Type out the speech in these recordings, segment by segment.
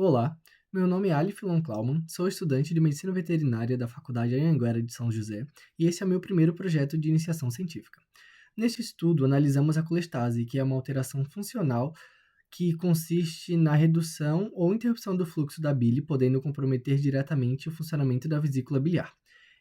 Olá, meu nome é Ali Filon Klauman, sou estudante de Medicina Veterinária da Faculdade Anhanguera de São José e esse é meu primeiro projeto de iniciação científica. Neste estudo, analisamos a colestase, que é uma alteração funcional que consiste na redução ou interrupção do fluxo da bile, podendo comprometer diretamente o funcionamento da vesícula biliar.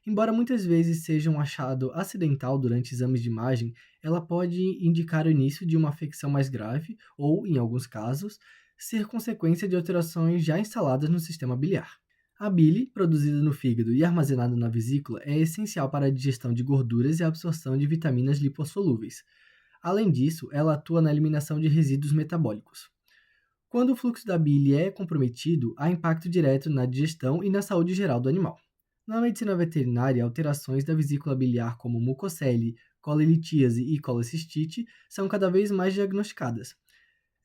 Embora muitas vezes seja um achado acidental durante exames de imagem, ela pode indicar o início de uma afecção mais grave ou, em alguns casos, ser consequência de alterações já instaladas no sistema biliar. A bile, produzida no fígado e armazenada na vesícula, é essencial para a digestão de gorduras e a absorção de vitaminas lipossolúveis. Além disso, ela atua na eliminação de resíduos metabólicos. Quando o fluxo da bile é comprometido, há impacto direto na digestão e na saúde geral do animal. Na medicina veterinária, alterações da vesícula biliar como mucocele, colelitíase e colecistite são cada vez mais diagnosticadas.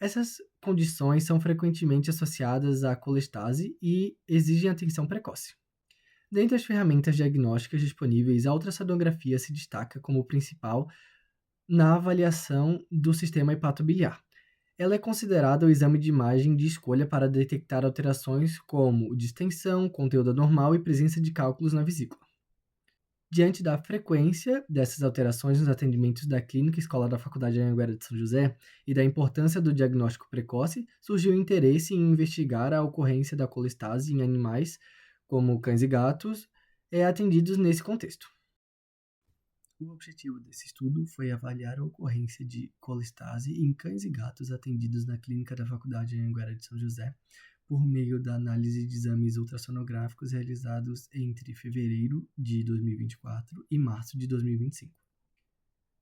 Essas condições são frequentemente associadas à colestase e exigem atenção precoce. Dentre as ferramentas diagnósticas disponíveis, a ultrassonografia se destaca como principal na avaliação do sistema hepatobiliar. Ela é considerada o exame de imagem de escolha para detectar alterações como distensão, conteúdo anormal e presença de cálculos na vesícula. Diante da frequência dessas alterações nos atendimentos da Clínica Escola da Faculdade Anhanguera de São José e da importância do diagnóstico precoce, surgiu o interesse em investigar a ocorrência da colestase em animais, como cães e gatos, atendidos nesse contexto. O objetivo desse estudo foi avaliar a ocorrência de colestase em cães e gatos atendidos na clínica da Faculdade Anhanguera de São José, por meio da análise de exames ultrassonográficos realizados entre fevereiro de 2024 e março de 2025.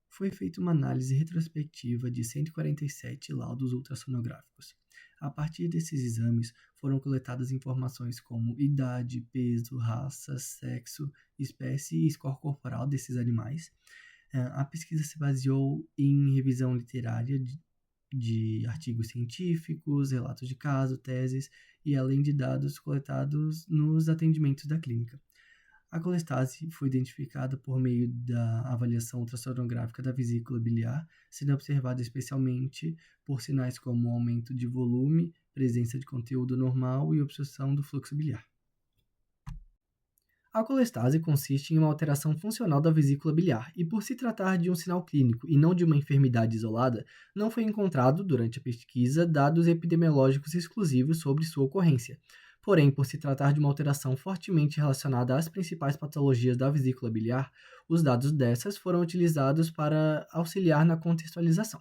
Foi feita uma análise retrospectiva de 147 laudos ultrassonográficos. A partir desses exames, foram coletadas informações como idade, peso, raça, sexo, espécie e score corporal desses animais. A pesquisa se baseou em revisão literária de artigos científicos, relatos de caso, teses e além de dados coletados nos atendimentos da clínica. A colestase foi identificada por meio da avaliação ultrassonográfica da vesícula biliar, sendo observada especialmente por sinais como aumento de volume, presença de conteúdo normal e obstrução do fluxo biliar. A colestase consiste em uma alteração funcional da vesícula biliar e, por se tratar de um sinal clínico e não de uma enfermidade isolada, não foi encontrado, durante a pesquisa, dados epidemiológicos exclusivos sobre sua ocorrência. Porém, por se tratar de uma alteração fortemente relacionada às principais patologias da vesícula biliar, os dados dessas foram utilizados para auxiliar na contextualização.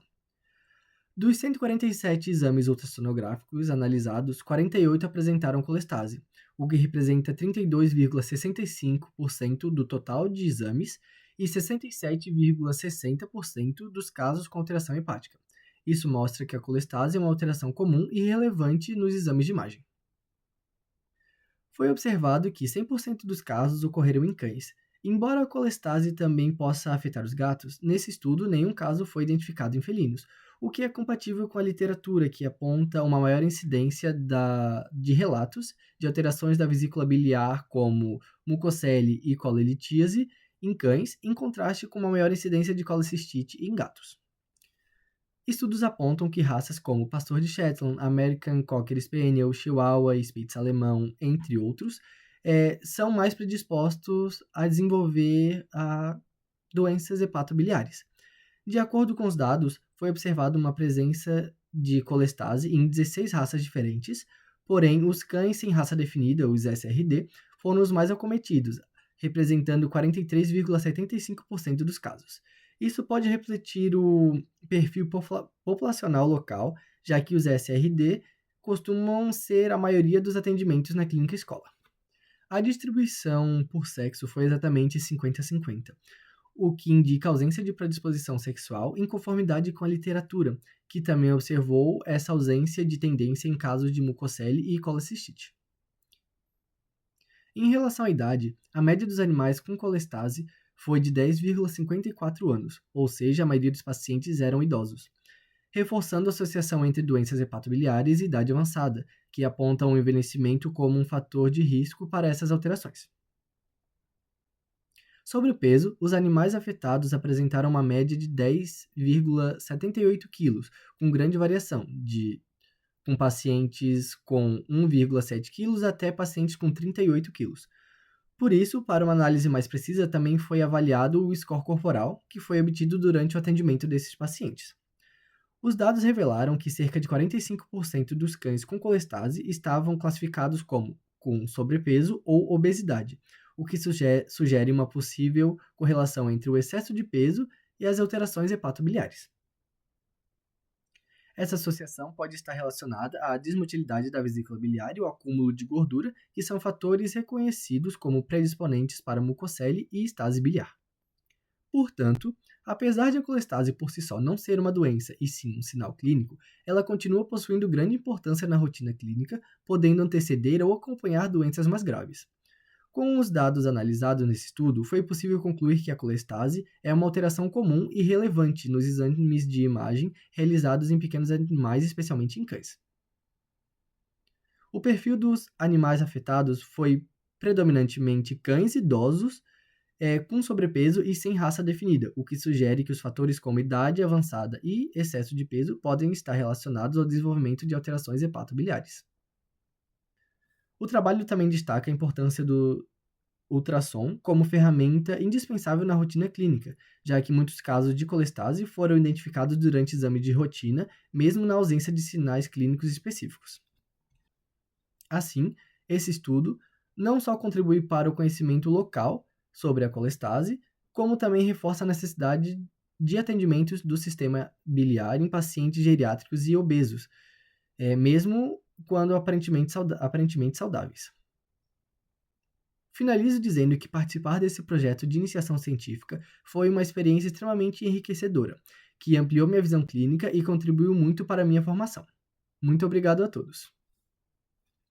Dos 147 exames ultrassonográficos analisados, 48 apresentaram colestase, o que representa 32,65% do total de exames e 67,60% dos casos com alteração hepática. Isso mostra que a colestase é uma alteração comum e relevante nos exames de imagem. Foi observado que 100% dos casos ocorreram em cães. Embora a colestase também possa afetar os gatos, nesse estudo nenhum caso foi identificado em felinos, o que é compatível com a literatura que aponta uma maior incidência de relatos de alterações da vesícula biliar como mucocele e colelitíase em cães, em contraste com uma maior incidência de colecistite em gatos. Estudos apontam que raças como Pastor de Shetland, American Cocker Spaniel, Chihuahua e Spitz alemão, entre outros, são mais predispostos a desenvolver doenças hepatobiliares. De acordo com os dados, foi observada uma presença de colestase em 16 raças diferentes, porém os cães sem raça definida, os SRD, foram os mais acometidos, representando 43,75% dos casos. Isso pode refletir o perfil populacional local, já que os SRD costumam ser a maioria dos atendimentos na clínica escola. A distribuição por sexo foi exatamente 50-50, o que indica ausência de predisposição sexual em conformidade com a literatura, que também observou essa ausência de tendência em casos de mucocele e colecistite. Em relação à idade, a média dos animais com colestase foi de 10,54 anos, ou seja, a maioria dos pacientes eram idosos, reforçando a associação entre doenças hepatobiliares e idade avançada, que apontam o envelhecimento como um fator de risco para essas alterações. Sobre o peso, os animais afetados apresentaram uma média de 10,78 kg, com grande variação, de com pacientes com 1,7 quilos até pacientes com 38 quilos. Por isso, para uma análise mais precisa, também foi avaliado o score corporal, que foi obtido durante o atendimento desses pacientes. Os dados revelaram que cerca de 45% dos cães com colestase estavam classificados como com sobrepeso ou obesidade, o que sugere uma possível correlação entre o excesso de peso e as alterações hepatobiliares. Essa associação pode estar relacionada à desmotilidade da vesícula biliar e ao acúmulo de gordura, que são fatores reconhecidos como predisponentes para mucocele e estase biliar. Portanto, apesar de a colestase por si só não ser uma doença e sim um sinal clínico, ela continua possuindo grande importância na rotina clínica, podendo anteceder ou acompanhar doenças mais graves. Com os dados analisados nesse estudo, foi possível concluir que a colestase é uma alteração comum e relevante nos exames de imagem realizados em pequenos animais, especialmente em cães. O perfil dos animais afetados foi predominantemente cães idosos com sobrepeso e sem raça definida, o que sugere que os fatores como idade avançada e excesso de peso podem estar relacionados ao desenvolvimento de alterações hepatobiliares. O trabalho também destaca a importância do ultrassom como ferramenta indispensável na rotina clínica, já que muitos casos de colestase foram identificados durante exame de rotina, mesmo na ausência de sinais clínicos específicos. Assim, esse estudo não só contribui para o conhecimento local sobre a colestase, como também reforça a necessidade de atendimentos do sistema biliar em pacientes geriátricos e obesos, mesmo quando aparentemente saudáveis. Finalizo dizendo que participar desse projeto de iniciação científica foi uma experiência extremamente enriquecedora, que ampliou minha visão clínica e contribuiu muito para a minha formação. Muito obrigado a todos.